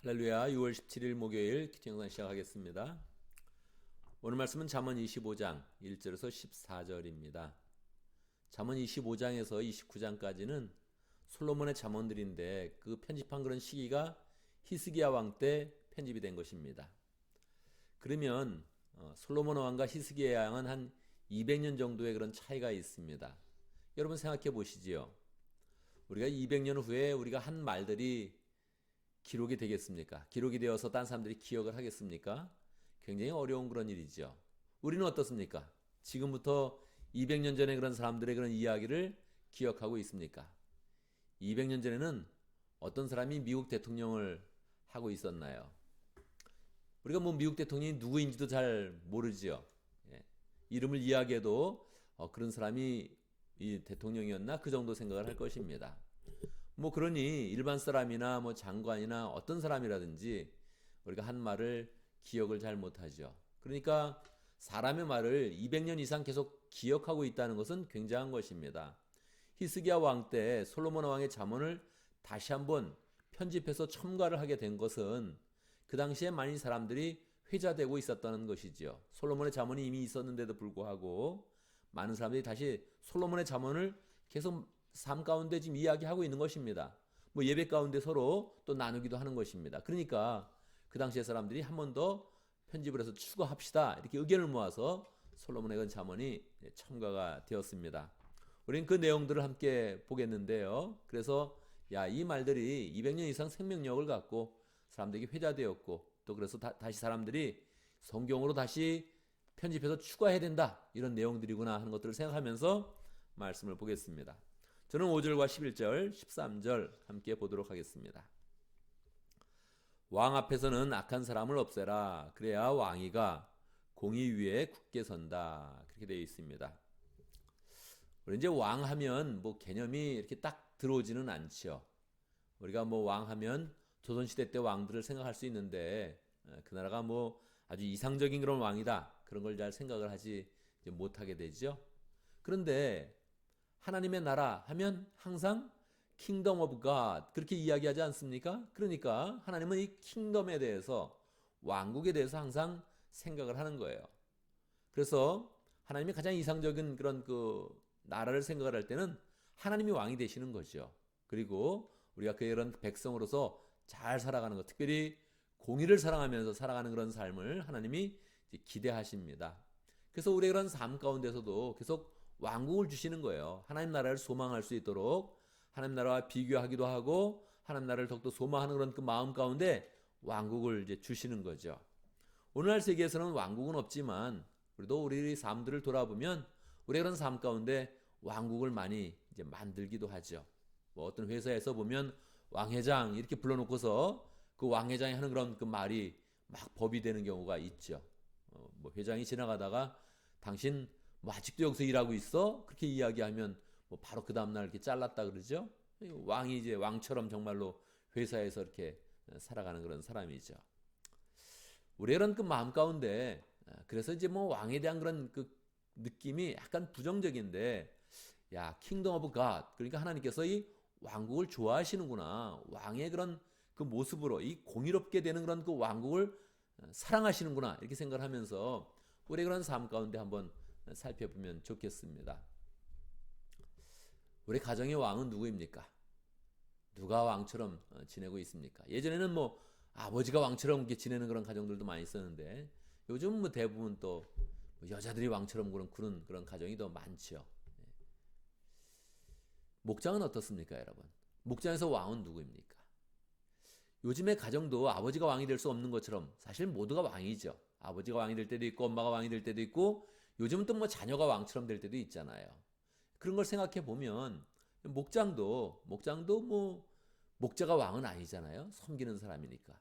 할렐루야. 6월 17일 목요일 기도 영상 시작하겠습니다. 오늘 말씀은 잠언 25장 1절에서 14절입니다. 잠언 25장에서 29장까지는 솔로몬의 잠언들인데 그 편집한 그런 시기가 히스기야 왕 때 편집이 된 것입니다. 그러면 솔로몬 왕과 히스기야 왕은 한 200년 정도의 그런 차이가 있습니다. 여러분 생각해 보시지요. 우리가 200년 후에 우리가 한 말들이 기록이 되겠습니까? 기록이 되어서 딴 사람들이 기억을 하겠습니까? 굉장히 어려운 그런 일이죠. 우리는 어떻습니까? 지금부터 200년 전에 그런 사람들의 그런 이야기를 기억하고 있습니까? 200년 전에는 어떤 사람이 미국 대통령을 하고 있었나요? 우리가 뭐 미국 대통령이 누구인지도 잘 모르지요. 예. 이름을 이야기해도 그런 사람이 이 대통령이었나? 그 정도 생각을 할 것입니다. 뭐 그러니 일반 사람이나 뭐 장관이나 어떤 사람이라든지 우리가 한 말을 기억을 잘 못하죠. 그러니까 사람의 말을 200년 이상 계속 기억하고 있다는 것은 굉장한 것입니다. 히스기야 왕 때 솔로몬 왕의 잠언을 다시 한번 편집해서 첨가를 하게 된 것은 그 당시에 많은 사람들이 회자되고 있었다는 것이지요. 솔로몬의 잠언이 이미 있었는데도 불구하고 많은 사람들이 다시 솔로몬의 잠언을 계속 삶 가운데 지금 이야기하고 있는 것입니다. 뭐 예배 가운데 서로 또 나누기도 하는 것입니다. 그러니까 그 당시의 사람들이 한 번 더 편집을 해서 추가합시다. 이렇게 의견을 모아서 솔로몬의 그 잠언이 첨가가 되었습니다. 우리는 그 내용들을 함께 보겠는데요. 그래서 이 말들이 200년 이상 생명력을 갖고 사람들에게 회자되었고 또 그래서 다시 사람들이 성경으로 다시 편집해서 추가해야 된다. 이런 내용들이구나 하는 것들을 생각하면서 말씀을 보겠습니다. 저는 5절과 11절, 13절 함께 보도록 하겠습니다. 왕 앞에서는 악한 사람을 없애라. 그래야 왕위가 공의 위에 굳게 선다. 그렇게 되어 있습니다. 우리 이제 왕 하면 뭐 개념이 이렇게 딱 들어오지는 않죠. 우리가 뭐 왕 하면 조선시대 때 왕들을 생각할 수 있는데 그 나라가 뭐 아주 이상적인 그런 왕이다. 그런 걸 잘 생각을 하지 못하게 되죠. 그런데 하나님의 나라 하면 항상 킹덤 오브 갓 그렇게 이야기하지 않습니까? 그러니까 하나님은 이 킹덤에 대해서 왕국에 대해서 항상 생각을 하는 거예요. 그래서 하나님이 가장 이상적인 그런 그 나라를 생각을 할 때는 하나님이 왕이 되시는 거죠. 그리고 우리가 그런 백성으로서 잘 살아가는 것, 특별히 공의를 사랑하면서 살아가는 그런 삶을 하나님이 기대하십니다. 그래서 우리의 그런 삶 가운데서도 계속 왕국을 주시는 거예요. 하나님 나라를 소망할 수 있도록 하나님 나라와 비교하기도 하고 하나님 나라를 더욱더 소망하는 그런 그 마음 가운데 왕국을 이제 주시는 거죠. 오늘날 세계에서는 왕국은 없지만 우리도 우리 삶들을 돌아보면 우리의 그런 삶 가운데 왕국을 많이 이제 만들기도 하죠. 뭐 어떤 회사에서 보면 왕회장 이렇게 불러놓고서 그 왕회장이 하는 그런 그 말이 막 법이 되는 경우가 있죠. 뭐 회장이 지나가다가 당신 뭐 아직도 여기서 일하고 있어? 그렇게 이야기하면 뭐 바로 그 다음날 이렇게 잘랐다 그러죠. 왕이 이제 왕처럼 정말로 회사에서 이렇게 살아가는 그런 사람이죠. 우리의 그런 그 마음 가운데 그래서 이제 뭐 왕에 대한 그런 그 느낌이 약간 부정적인데 킹덤 오브 갓 그러니까 하나님께서 이 왕국을 좋아하시는구나. 왕의 그런 그 모습으로 이 공의롭게 되는 그런 그 왕국을 사랑하시는구나. 이렇게 생각을 하면서 우리의 그런 삶 가운데 한번 살펴보면 좋겠습니다. 우리 가정의 왕은 누구입니까? 누가 왕처럼 지내고 있습니까? 예전에는 뭐 아버지가 왕처럼 지내는 그런 가정들도 많이 있었는데 요즘 뭐 대부분 또 여자들이 왕처럼 그런 그런 가정이 더 많죠. 목장은 어떻습니까, 여러분? 목장에서 왕은 누구입니까? 요즘의 가정도 아버지가 왕이 될 수 없는 것처럼 사실 모두가 왕이죠. 아버지가 왕이 될 때도 있고 엄마가 왕이 될 때도 있고 요즘은 또 뭐 자녀가 왕처럼 될 때도 있잖아요. 그런 걸 생각해 보면 목장도 뭐 목자가 왕은 아니잖아요. 섬기는 사람이니까.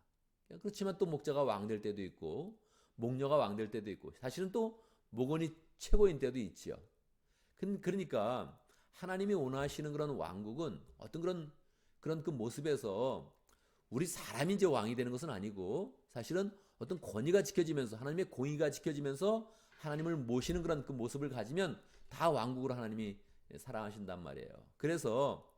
그렇지만 또 목자가 왕 될 때도 있고 목녀가 왕 될 때도 있고 사실은 또 목원이 최고인 때도 있지요. 그러니까 하나님이 원하시는 그런 왕국은 어떤 그런 그 모습에서 우리 사람이 이제 왕이 되는 것은 아니고 사실은 어떤 권위가 지켜지면서 하나님의 공의가 지켜지면서 하나님을 모시는 그런 그 모습을 가지면 다 왕국으로 하나님이 사랑하신단 말이에요. 그래서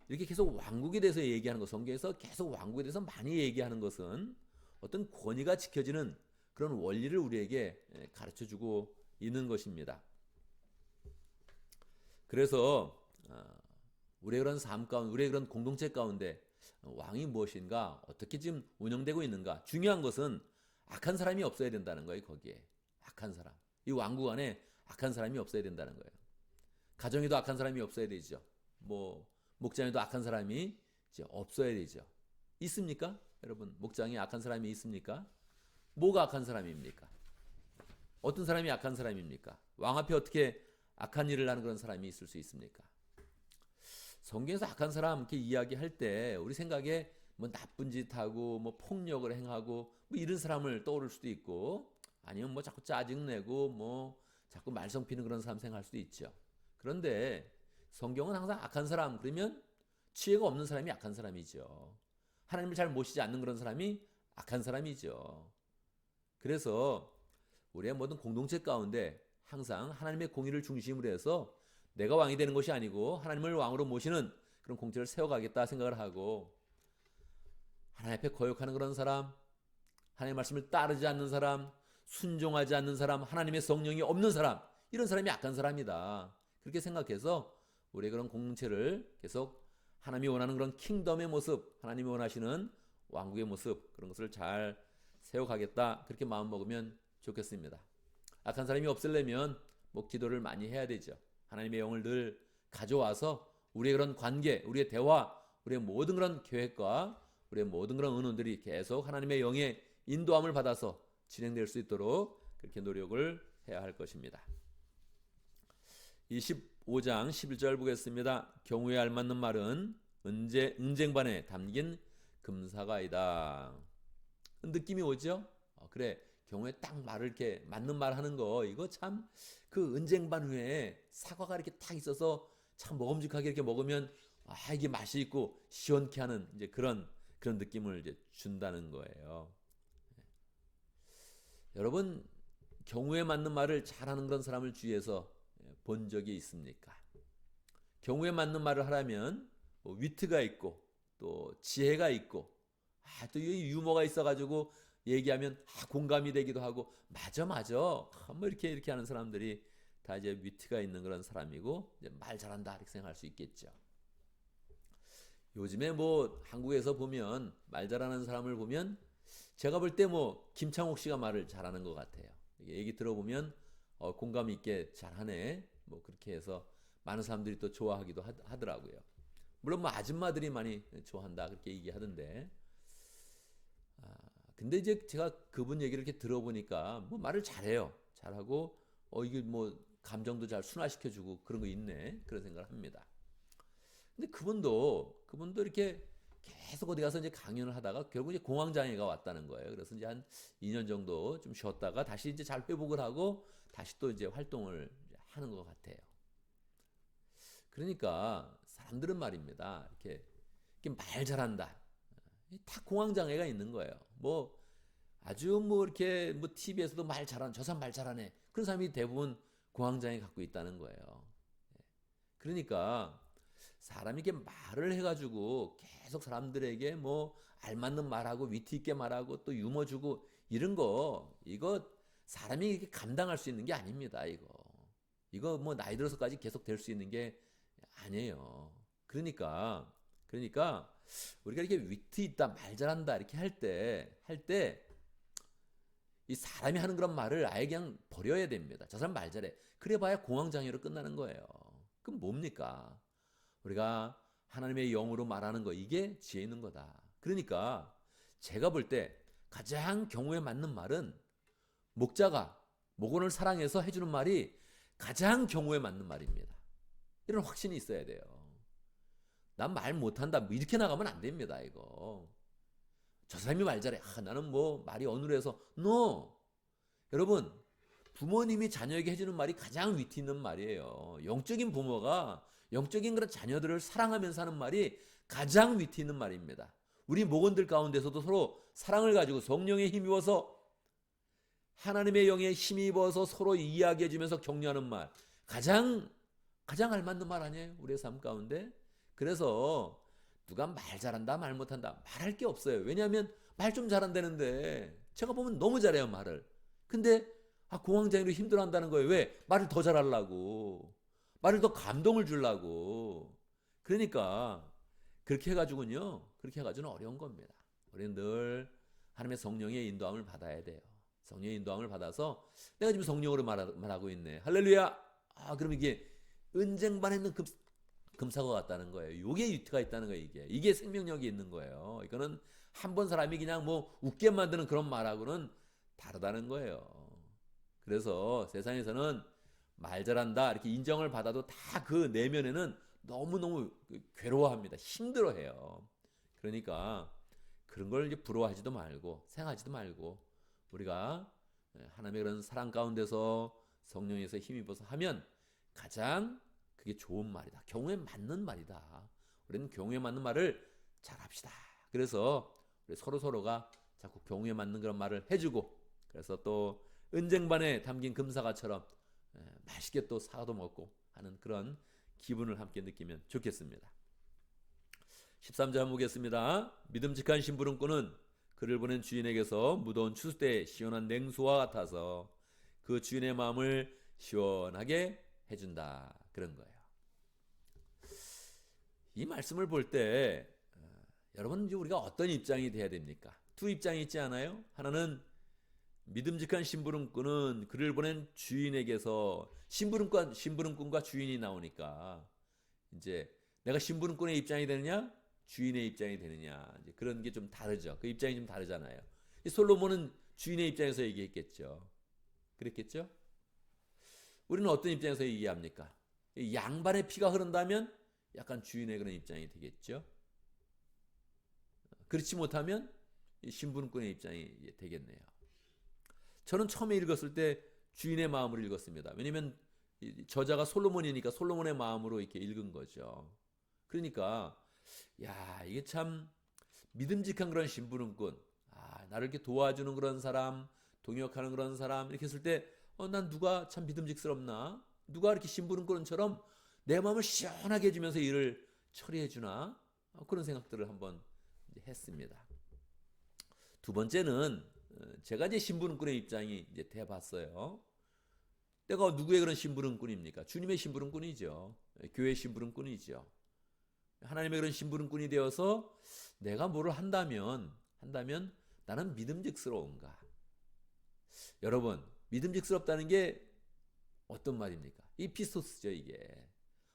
이렇게 계속 왕국에 대해서 얘기하는 것, 성경에서 계속 왕국에 대해서 많이 얘기하는 것은 어떤 권위가 지켜지는 그런 원리를 우리에게 가르쳐주고 있는 것입니다. 그래서 우리의 그런 삶 가운데, 우리의 그런 공동체 가운데 왕이 무엇인가, 어떻게 지금 운영되고 있는가. 중요한 것은 악한 사람이 없어야 된다는 거예요. 거기에 악한 사람, 이 왕국 안에 악한 사람이 없어야 된다는 거예요. 가정에도 악한 사람이 없어야 되죠. 목장에도 악한 사람이 이제 없어야 되죠. 있습니까? 여러분, 목장에 악한 사람이 있습니까? 뭐가 악한 사람입니까? 어떤 사람이 악한 사람입니까? 왕 앞에 어떻게 악한 일을 하는 그런 사람이 있을 수 있습니까? 성경에서 악한 사람 이렇게 이야기할 때 우리 생각에 나쁜 짓 하고 폭력을 행하고 이런 사람을 떠오를 수도 있고, 아니면 자꾸 짜증 내고 자꾸 말썽 피는 그런 사람 생각할 수도 있죠. 그런데 성경은 항상 악한 사람 그러면 지혜가 없는 사람이 악한 사람이죠. 하나님을 잘 모시지 않는 그런 사람이 악한 사람이죠. 그래서 우리의 모든 공동체 가운데 항상 하나님의 공의를 중심으로 해서 내가 왕이 되는 것이 아니고 하나님을 왕으로 모시는 그런 공체를 세워가겠다 생각을 하고, 하나님 앞에 거역하는 그런 사람, 하나님의 말씀을 따르지 않는 사람, 순종하지 않는 사람, 하나님의 성령이 없는 사람, 이런 사람이 악한 사람이다. 그렇게 생각해서 우리의 그런 공동체를 계속 하나님이 원하는 그런 킹덤의 모습, 하나님이 원하시는 왕국의 모습, 그런 것을 잘 세워가겠다, 그렇게 마음먹으면 좋겠습니다. 악한 사람이 없으려면 기도를 많이 해야 되죠. 하나님의 영을 늘 가져와서 우리의 그런 관계, 우리의 대화, 우리의 모든 그런 계획과 우리의 모든 그런 의논들이 계속 하나님의 영의 인도함을 받아서 진행될 수 있도록 그렇게 노력을 해야 할 것입니다. 25장 11절 보겠습니다. 경우에 알맞는 말은 은쟁반에 담긴 금사가이다. 느낌이 오죠? 그래, 경우에 딱 말을 이렇게 맞는 말 하는 거, 이거 참 그 은쟁반 위에 사과가 이렇게 딱 있어서 참 먹음직하게 이렇게 먹으면 이게 맛이 있고 시원케 하는 이제 그런 느낌을 이제 준다는 거예요. 여러분, 경우에 맞는 말을 잘하는 그런 사람을 주위에서 본 적이 있습니까? 경우에 맞는 말을 하려면 위트가 있고 또 지혜가 있고 또 유머가 있어가지고 얘기하면 공감이 되기도 하고, 맞아 이렇게 하는 사람들이 다 이제 위트가 있는 그런 사람이고 이제 말 잘한다 이렇게 생각할 수 있겠죠. 요즘에 한국에서 보면 말 잘하는 사람을 보면 제가 볼 때 김창옥 씨가 말을 잘하는 것 같아요. 얘기 들어보면 공감 있게 잘하네, 그렇게 해서 많은 사람들이 또 좋아하기도 하더라고요. 물론 아줌마들이 많이 좋아한다 그렇게 얘기하던데, 근데 이제 제가 그분 얘기를 이렇게 들어보니까 말을 잘해요. 잘하고 이게 감정도 잘 순화시켜주고 그런 거 있네, 그런 생각을 합니다. 근데 그분도 이렇게 계속 어디 가서 이제 강연을 하다가 결국 이제 공황장애가 왔다는 거예요. 그래서 이제 한 2년 정도 좀 쉬었다가 다시 이제 잘 회복을 하고 다시 또 이제 활동을 하는 것 같아요. 그러니까 사람들은 말입니다, 이렇게 말 잘한다, 다 공황장애가 있는 거예요. 아주 이렇게 TV에서도 말 잘하는, 저 사람 말 잘하네, 그런 사람이 대부분 공황장애 갖고 있다는 거예요. 그러니까 사람이 이렇게 말을 해가지고 계속 사람들에게 알맞는 말하고 위트 있게 말하고 또 유머 주고 이런 거, 이거 사람이 이렇게 감당할 수 있는 게 아닙니다. 이거 나이 들어서까지 계속 될 수 있는 게 아니에요. 그러니까 우리가 이렇게 위트 있다, 말 잘한다 이렇게 할 때 이 사람이 하는 그런 말을 아예 그냥 버려야 됩니다. 저 사람 말 잘해, 그래봐야 공황장애로 끝나는 거예요. 그럼 뭡니까? 우리가 하나님의 영으로 말하는 거, 이게 지혜 있는 거다. 그러니까 제가 볼 때 가장 경우에 맞는 말은 목자가 목원을 사랑해서 해주는 말이 가장 경우에 맞는 말입니다. 이런 확신이 있어야 돼요. 난 말 못한다 이렇게 나가면 안 됩니다. 이거 저 사람이 말 잘해, 나는 말이 어눌해서 no. 여러분, 부모님이 자녀에게 해주는 말이 가장 위트 있는 말이에요. 영적인 부모가 영적인 그런 자녀들을 사랑하면서 하는 말이 가장 위트 있는 말입니다. 우리 목원들 가운데서도 서로 사랑을 가지고 성령에 힘입어서, 하나님의 영에 힘입어서 서로 이야기해 주면서 격려하는 말, 가장 알맞는 말 아니에요? 우리의 삶 가운데. 그래서 누가 말 잘한다 말 못한다 말할 게 없어요. 왜냐하면 말 좀 잘한다는데 제가 보면 너무 잘해요 말을. 근데 공황장애로 힘들어한다는 거예요. 왜? 말을 더 잘하려고, 말을 더 감동을 주려고. 그러니까 그렇게 해가지고는 어려운 겁니다. 우리는 늘 하나님의 성령의 인도함을 받아야 돼요. 성령의 인도함을 받아서 내가 지금 성령으로 말하고 있네. 할렐루야. 그럼 이게 은쟁반에 있는 금사과 같다는 거예요. 이게 유트가 있다는 거예요. 이게 생명력이 있는 거예요. 이거는 한 번 사람이 그냥 뭐 웃게 만드는 그런 말하고는 다르다는 거예요. 그래서 세상에서는 말 잘한다 이렇게 인정을 받아도 다 그 내면에는 너무너무 괴로워합니다. 힘들어해요. 그러니까 그런 걸 이제 부러워하지도 말고 생각하지도 말고 우리가 하나님의 그런 사랑 가운데서 성령에서 힘입어서 하면 가장 그게 좋은 말이다. 경우에 맞는 말이다. 우리는 경우에 맞는 말을 잘합시다. 그래서 우리 서로가 자꾸 경우에 맞는 그런 말을 해주고, 그래서 또 은쟁반에 담긴 금사과처럼 맛있게 또 사과도 먹고 하는 그런 기분을 함께 느끼면 좋겠습니다. 13절 보겠습니다. 믿음직한 심부름꾼은 그를 보낸 주인에게서 무더운 추수 때 시원한 냉수와 같아서 그 주인의 마음을 시원하게 해준다. 그런 거예요. 이 말씀을 볼 때 여러분 이제 우리가 어떤 입장이 돼야 됩니까? 두 입장이 있지 않아요? 하나는 믿음직한 심부름꾼은 그를 보낸 주인에게서 심부름꾼과 주인이 나오니까 이제 내가 심부름꾼의 입장이 되느냐 주인의 입장이 되느냐 이제 그런 게 좀 다르죠. 그 입장이 좀 다르잖아요. 솔로몬은 주인의 입장에서 얘기했겠죠. 그랬겠죠? 우리는 어떤 입장에서 얘기합니까? 양반의 피가 흐른다면 약간 주인의 그런 입장이 되겠죠. 그렇지 못하면 심부름꾼의 입장이 되겠네요. 저는 처음에 읽었을 때 주인의 마음으로 읽었습니다. 왜냐하면 저자가 솔로몬이니까 솔로몬의 마음으로 이렇게 읽은 거죠. 그러니까 이게 참 믿음직한 그런 심부름꾼, 나를 이렇게 도와주는 그런 사람, 동역하는 그런 사람 이렇게 했을 때 난 누가 참 믿음직스럽나? 누가 이렇게 심부름꾼처럼 내 마음을 시원하게 해주면서 일을 처리해 주나? 그런 생각들을 한번 했습니다. 두 번째는 제가 이제 심부름꾼의 입장이 이제 돼봤어요. 내가 누구의 그런 심부름꾼입니까? 주님의 심부름꾼이죠. 교회의 심부름꾼이죠. 하나님의 그런 심부름꾼이 되어서 내가 뭐를 한다면 나는 믿음직스러운가? 여러분, 믿음직스럽다는 게 어떤 말입니까? 이 피스토스죠, 이게.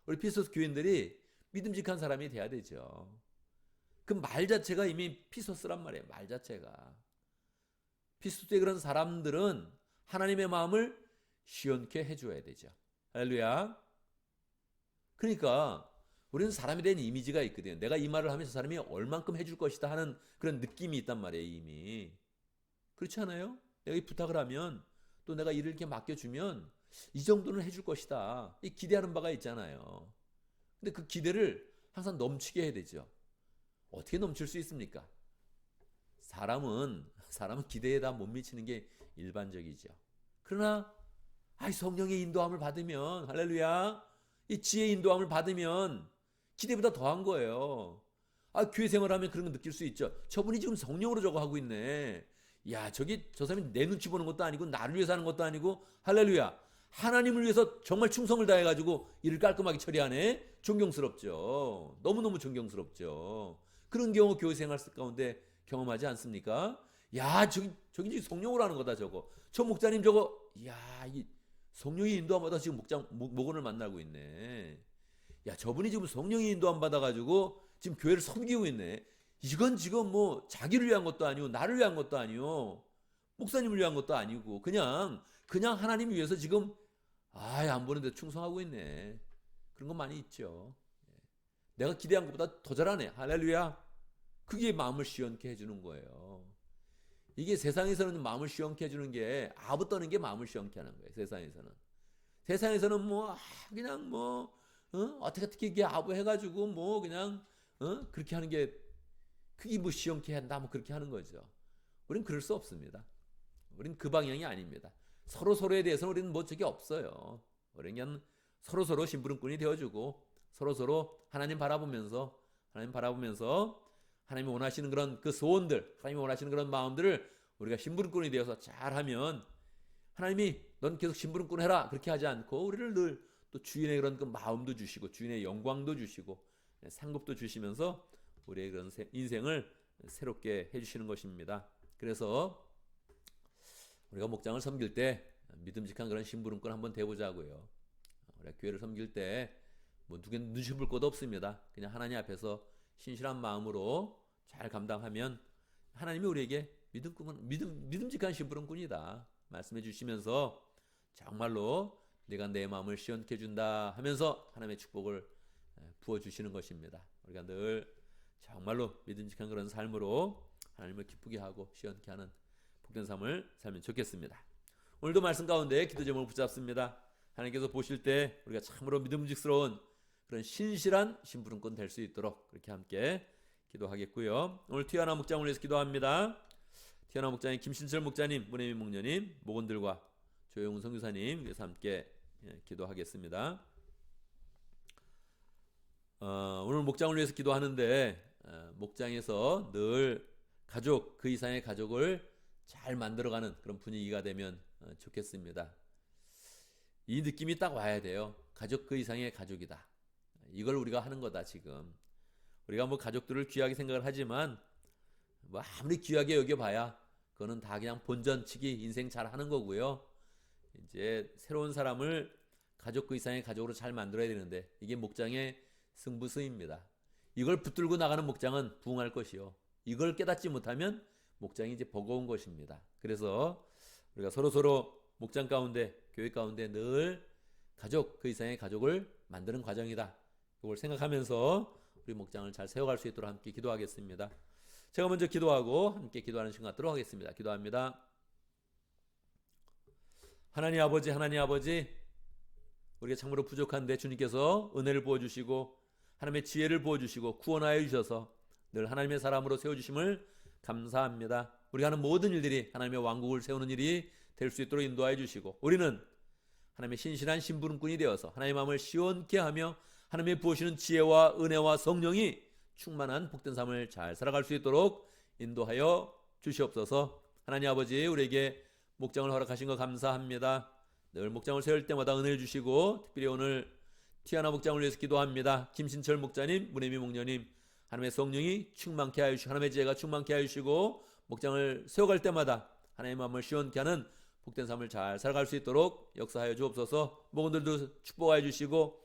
우리 피스토스 교인들이 믿음직한 사람이 돼야 되죠. 그 말 자체가 이미 피스토스란 말이에요. 말 자체가. 피스토스의 그런 사람들은 하나님의 마음을 시원케 해줘야 되죠. 할렐루야. 그러니까 우리는 사람에 대한 이미지가 있거든요. 내가 이 말을 하면 저 사람이 얼만큼 해줄 것이다 하는 그런 느낌이 있단 말이에요. 이미. 그렇지 않아요? 내가 이 부탁을 하면 또 내가 일을 이렇게 맡겨주면 이 정도는 해줄 것이다. 이 기대하는 바가 있잖아요. 근데 그 기대를 항상 넘치게 해야 되죠. 어떻게 넘칠 수 있습니까? 사람은 기대에 다 못 미치는 게 일반적이죠. 그러나 성령의 인도함을 받으면 할렐루야 이 지혜의 인도함을 받으면 기대보다 더한 거예요. 교회 생활하면 그런 거 느낄 수 있죠. 저분이 지금 성령으로 저거 하고 있네. 저 사람이 내 눈치 보는 것도 아니고 나를 위해서 하는 것도 아니고 할렐루야 하나님을 위해서 정말 충성을 다해가지고 일을 깔끔하게 처리하네. 존경스럽죠. 너무너무 존경스럽죠. 그런 경우 교회 생활 가운데 경험하지 않습니까? 저기 성령으로 하는 거다 저거. 저 목사님 저거 이 성령의 인도함 받아 지금 목원을 만나고 있네. 저분이 지금 성령의 인도함 받아가지고 지금 교회를 섬기고 있네. 이건 지금 뭐 자기를 위한 것도 아니고 나를 위한 것도 아니고 목사님을 위한 것도 아니고 그냥 하나님을 위해서 지금 안 보는데 충성하고 있네. 그런 거 많이 있죠. 내가 기대한 것보다 더 잘하네. 할렐루야. 그게 마음을 시원케 해주는 거예요. 이게 세상에서는 마음을 시원케 해주는 게 아부 떠는 게 마음을 시원케 하는 거예요. 세상에서는 뭐 그냥 뭐 어떻게 이게 아부 해가지고 뭐 그냥 그렇게 하는 게 그게 뭐 시원케 한다 뭐 그렇게 하는 거죠. 우리는 그럴 수 없습니다. 우리는 그 방향이 아닙니다. 서로에 대해서는 우리는 뭐 저게 없어요. 우리는 그냥 서로 심부름꾼이 되어주고 서로 하나님 바라보면서 하나님 바라보면서 하나님이 원하시는 그런 그 소원들, 하나님이 원하시는 그런 마음들을 우리가 심부름꾼이 되어서 잘하면 하나님이 넌 계속 심부름꾼 해라 그렇게 하지 않고 우리를 늘 또 주인의 그런 그 마음도 주시고 주인의 영광도 주시고 상급도 주시면서 우리의 그런 인생을 새롭게 해주시는 것입니다. 그래서 우리가 목장을 섬길 때 믿음직한 그런 심부름꾼 한번 돼보자고요. 우리가 교회를 섬길 때 뭐 누구 눈치 볼 것도 없습니다. 그냥 하나님 앞에서 신실한 마음으로 잘 감당하면 하나님이 우리에게 믿음직한 심부름꾼이다 말씀해 주시면서 정말로 네가 내 마음을 시원케 해준다 하면서 하나님의 축복을 부어주시는 것입니다. 우리가 늘 정말로 믿음직한 그런 삶으로 하나님을 기쁘게 하고 시원케 하는 복된 삶을 살면 좋겠습니다. 오늘도 말씀 가운데 기도 제목을 붙잡습니다. 하나님께서 보실 때 우리가 참으로 믿음직스러운 그런 신실한 심부름꾼 될 수 있도록 그렇게 함께 기도하겠고요. 오늘 티아나 목장을 위해서 기도합니다. 티아나 목장님, 김신철 목자님, 문혜민 목녀님, 목원들과 조영훈 선교사님 위해서 함께 기도하겠습니다. 오늘 목장을 위해서 기도하는데 목장에서 늘 가족 그 이상의 가족을 잘 만들어가는 그런 분위기가 되면 좋겠습니다. 이 느낌이 딱 와야 돼요. 가족 그 이상의 가족이다. 이걸 우리가 하는 거다. 지금 우리가 뭐 가족들을 귀하게 생각을 하지만 뭐 아무리 귀하게 여겨봐야 그거는 다 그냥 본전치기 인생 잘 하는 거고요. 이제 새로운 사람을 가족 그 이상의 가족으로 잘 만들어야 되는데 이게 목장의 승부수입니다. 이걸 붙들고 나가는 목장은 부흥할 것이요. 이걸 깨닫지 못하면 목장이 이제 버거운 것입니다. 그래서 우리가 서로 목장 가운데 교회 가운데 늘 가족 그 이상의 가족을 만드는 과정이다. 이걸 생각하면서 우리 목장을 잘 세워갈 수 있도록 함께 기도하겠습니다. 제가 먼저 기도하고 함께 기도하는 시간 갖도록 하겠습니다. 기도합니다. 하나님 아버지 우리가 참으로 부족한데 주님께서 은혜를 부어주시고 하나님의 지혜를 부어주시고 구원하여 주셔서 늘 하나님의 사람으로 세워주심을 감사합니다. 우리가 하는 모든 일들이 하나님의 왕국을 세우는 일이 될 수 있도록 인도하여 주시고 우리는 하나님의 신실한 심부름꾼이 되어서 하나님의 마음을 시원케 하며 하나님의 부어주시는 지혜와 은혜와 성령이 충만한 복된 삶을 잘 살아갈 수 있도록 인도하여 주시옵소서. 하나님 아버지 우리에게 목장을 허락하신 거 감사합니다. 늘 목장을 세울 때마다 은혜를 주시고 특별히 오늘 티아나 목장을 위해서 기도합니다. 김신철 목자님, 문혜미 목녀님 하나님의 성령이 충만케 하여 주시고 하나님의 지혜가 충만케 하여 주시고 목장을 세워갈 때마다 하나님의 마음을 시원케 하는 복된 삶을 잘 살아갈 수 있도록 역사하여 주옵소서. 목원들도 축복하여 주시고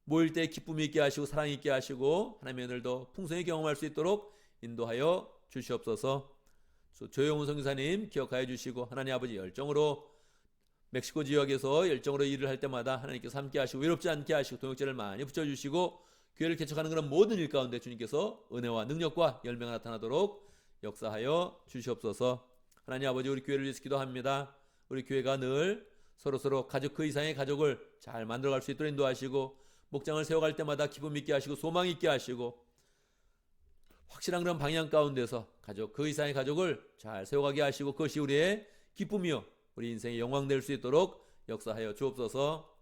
모일 때 기쁨이 있게 하시고 사랑이 있게 하시고 하나님의 은혜도 풍성히 경험할 수 있도록 인도하여 주시옵소서. 조영훈 선교사님 기억하여 주시고 하나님 아버지 열정으로 멕시코 지역에서 열정으로 일을 할 때마다 하나님께서 함께 하시고 외롭지 않게 하시고 동역자를 많이 붙여주시고 교회를 개척하는 그런 모든 일 가운데 주님께서 은혜와 능력과 열매가 나타나도록 역사하여 주시옵소서. 하나님 아버지 우리 교회를 위해서 기도합니다. 우리 교회가 늘 서로 가족 그 이상의 가족을 잘 만들어갈 수 있도록 인도하시고 목장을 세워갈 때마다 기쁨 있게 하시고 소망 있게 하시고 확실한 그런 방향 가운데서 가족 그 이상의 가족을 잘 세워가게 하시고 그것이 우리의 기쁨이요 우리 인생의 영광 될 수 있도록 역사하여 주옵소서.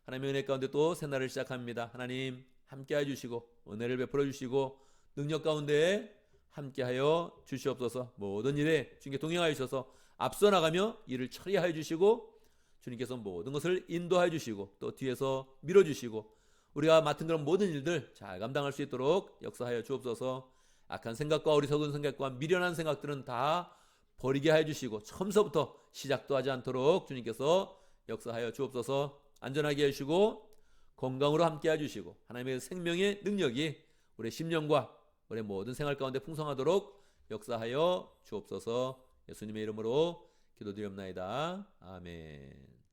하나님의 은혜 가운데 또 새날을 시작합니다. 하나님 함께해 주시고 은혜를 베풀어 주시고 능력 가운데 함께하여 주시옵소서. 모든 일에 주님께 동행하여 주셔서 앞서 나가며 일을 처리하여 주시고 주님께서 모든 것을 인도하여 주시고 또 뒤에서 밀어주시고 우리가 맡은 그런 모든 일들 잘 감당할 수 있도록 역사하여 주옵소서. 악한 생각과 어리석은 생각과 미련한 생각들은 다 버리게 하여 주시고 처음서부터 시작도 하지 않도록 주님께서 역사하여 주옵소서. 안전하게 해주시고 건강으로 함께 해주시고 하나님의 생명의 능력이 우리의 심령과 우리의 모든 생활 가운데 풍성하도록 역사하여 주옵소서. 예수님의 이름으로 기도드리옵나이다. 아멘.